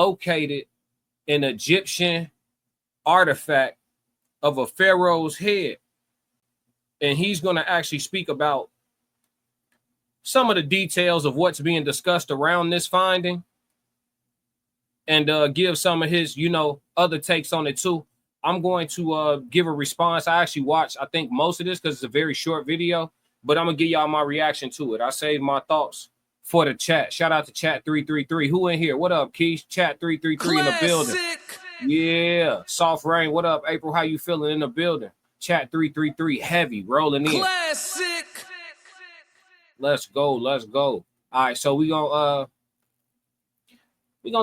located an Egyptian artifact of a pharaoh's head. And he's going to actually speak about some of the details of what's being discussed around this finding and give some of his, other takes on it too. I'm going to give a response. I actually watched, I think, most of this because it's a very short video, but I'm going to give y'all my reaction to it. I saved my thoughts for the chat. Shout out to Chat 333. Who in here? What up, Keith? Chat 333 in the building. Yeah. Soft Rain. What up, April? How you feeling in the building? Chat 333 heavy rolling in. Classic. Let's go. All right, so we're gonna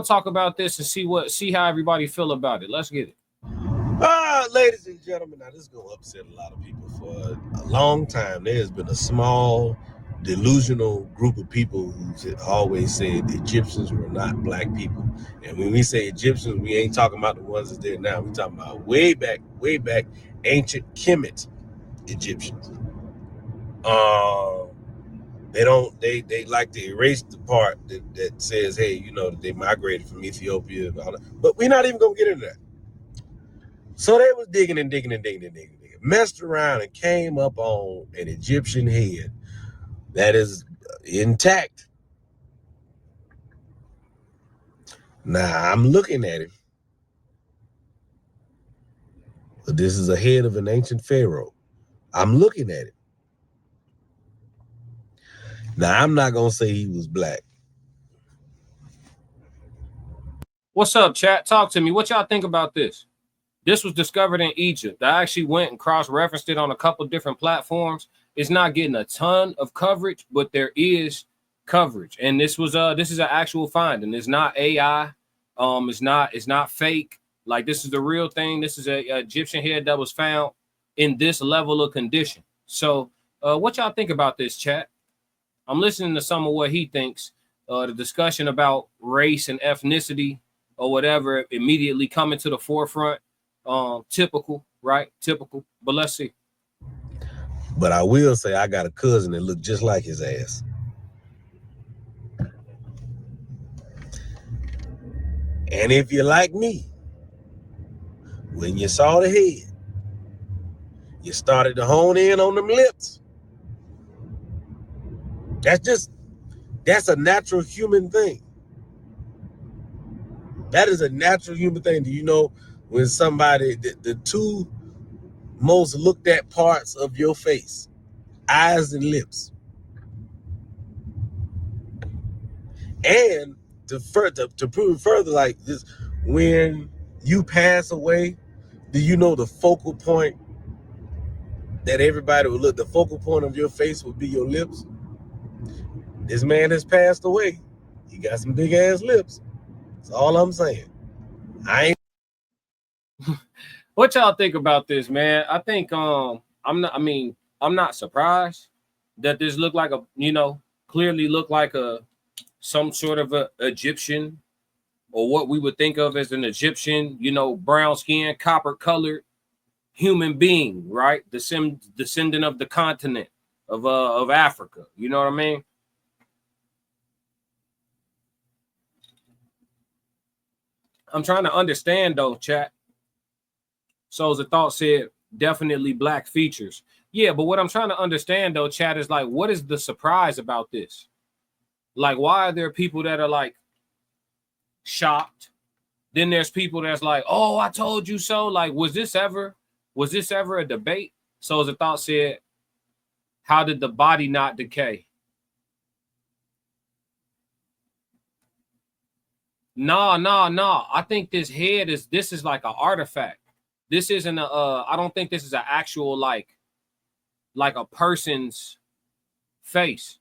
talk about this and see how everybody feel about it. Let's get it. Ladies and gentlemen, now this is gonna upset a lot of people. For a long time, there has been a small, delusional group of people who always said the Egyptians were not black people. And when we say Egyptians, we ain't talking about the ones that's there now. We're talking about way back, ancient Kemet Egyptians. They like to erase the part that says, hey, they migrated from Ethiopia and all that. But we're not even gonna get into that. So they was digging, messed around and came up on an Egyptian head that is intact. Now I'm looking at it. This is a head of an ancient pharaoh. I'm looking at it. Now I'm not gonna say he was black. What's up, chat? Talk to me. What y'all think about this? This was discovered in Egypt. I actually went and cross-referenced it on a couple different platforms. It's not getting a ton of coverage, but there is coverage. And this is an actual finding. It's not AI. It's not fake. Like, this is the real thing. This is a Egyptian head that was found in this level of condition. So what y'all think about this, chat? I'm listening to some of what he thinks. The discussion about race and ethnicity or whatever immediately coming to the forefront. Typical, right? Typical. But let's see. But I will say I got a cousin that looked just like his ass. And if you're like me, when you saw the head, you started to hone in on them lips. That's a natural human thing. That is a natural human thing. Do you know when somebody, the two most looked at parts of your face, eyes and lips. And to prove further, like this, when you pass away, do you know the focal point that everybody would look, the focal point of your face would be your lips? This man has passed away. He got some big ass lips. That's all I'm saying. What y'all think about this, man? I think I'm not surprised that this looked like clearly looked like some sort of a Egyptian, or what we would think of as an Egyptian, brown skin, copper colored human being, right? Descendant of the continent of Africa. You know what I mean? I'm trying to understand though, chat. So as the thought said, definitely black features. Yeah, but what I'm trying to understand though, chat, is like, what is the surprise about this? Like, why are there people that are like shocked? Then there's people that's like, oh, I told you so. Like, was this ever a debate? So as the thought said, how did the body not decay? No. I think this head is like an artifact. This isn't I don't think this is an actual like a person's face.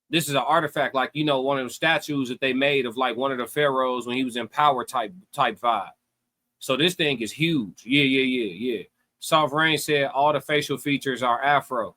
This is an artifact, like, one of the statues that they made of like one of the pharaohs when he was in power type vibe. So this thing is huge. Yeah. Soft Rain said all the facial features are Afro.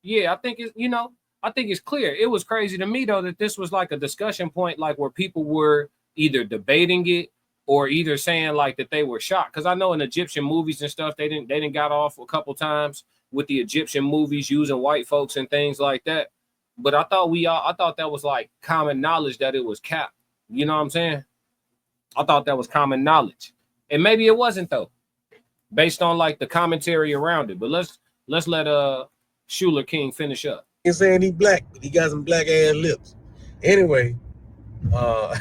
Yeah, I think it's clear. It was crazy to me though that this was like a discussion point, like where people were either debating it or either saying like that they were shocked. Because I know in Egyptian movies and stuff, they didn't got off a couple times with the Egyptian movies using white folks and things like that. But I thought that was like common knowledge that it was cap. You know what I'm saying? I thought that was common knowledge, and maybe it wasn't though, based on like the commentary around it. But let's let Shuler King finish up. Ain't saying he black, but he got some black ass lips. Anyway, uh,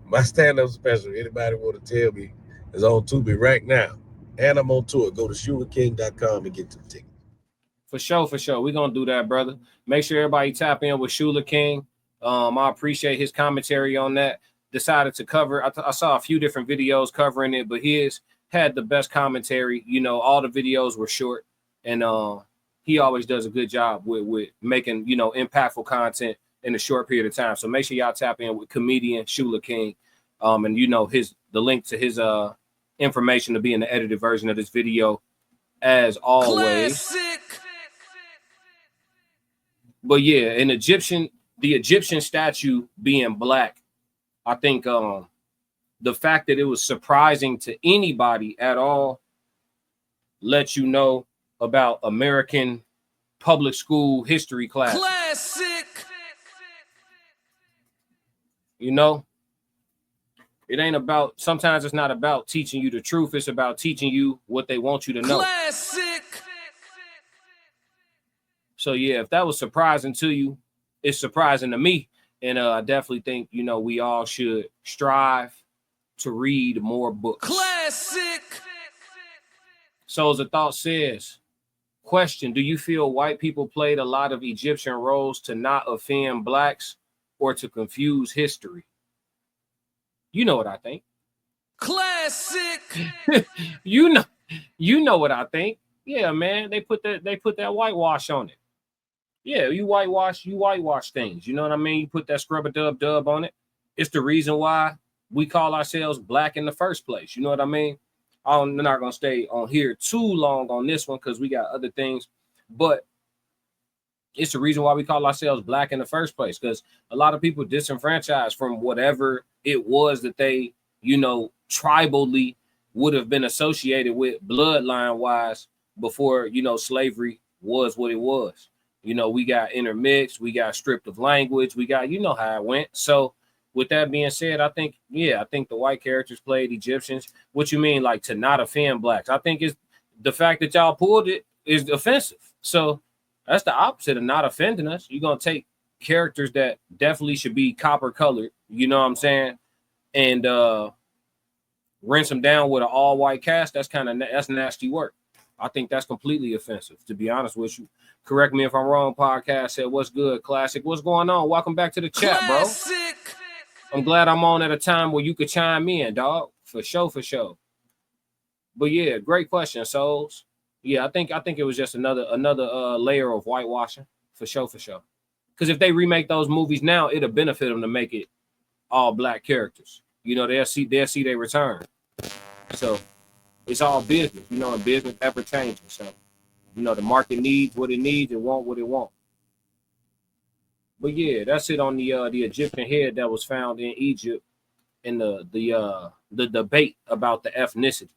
my stand-up special, anybody want to tell me, is on Tubi right now. And I'm on tour. Go to ShulerKing.com and get to the ticket. For sure, for sure. We're gonna do that, brother. Make sure everybody tap in with Shuler King. I appreciate his commentary on that. Decided to cover. I saw a few different videos covering it, but his had the best commentary. You know, all the videos were short, and he always does a good job with making, you know, impactful content in a short period of time. So make sure y'all tap in with comedian Shuler King, and you know the link to his information to be in the edited version of this video, as always. Classic. But yeah, the Egyptian statue being black, I think the fact that it was surprising to anybody at all lets you know about American public school history class. Classic. You know, it ain't about, sometimes it's not about teaching you the truth, it's about teaching you what they want you to know. Classic. So yeah, if that was surprising to you, it's surprising to me. And I definitely think, you know, we all should strive to read more books. Classic. So as the thought says, question, do you feel white people played a lot of Egyptian roles to not offend blacks or to confuse history? You know what I think. Classic. you know what I think. Yeah, man, they put that whitewash on it. Yeah, you whitewash things. You know what I mean? You put that scrub a dub on it. It's the reason why we call ourselves black in the first place. You know what I mean? I'm not gonna stay on here too long on this one because we got other things, but it's the reason why we call ourselves black in the first place, because a lot of people disenfranchised from whatever it was that they, you know, tribally would have been associated with bloodline wise before, you know, slavery was what it was. You know, we got intermixed, we got stripped of language, we got, you know how it went. So with that being said, I think the white characters played Egyptians. What you mean, like to not offend blacks? I think it's the fact that y'all pulled it is offensive. So that's the opposite of not offending us. You're going to take characters that definitely should be copper colored, you know what I'm saying? And rinse them down with an all white cast. That's nasty work. I think that's completely offensive, to be honest with you. Correct me if I'm wrong. Podcast said, what's good, Classic? What's going on? Welcome back to the chat, Classic. Bro. I'm glad I'm on at a time where you could chime in, dog. For sure, for sure. But yeah, great question, Souls. Yeah, I think it was just another layer of whitewashing. For sure, for sure. Because if they remake those movies now, it'll benefit them to make it all black characters. You know, they'll see their return. So it's all business, you know, and business ever changing. So, you know, the market needs what it needs and want what it wants. But yeah, that's it on the Egyptian head that was found in Egypt in the debate about the ethnicity.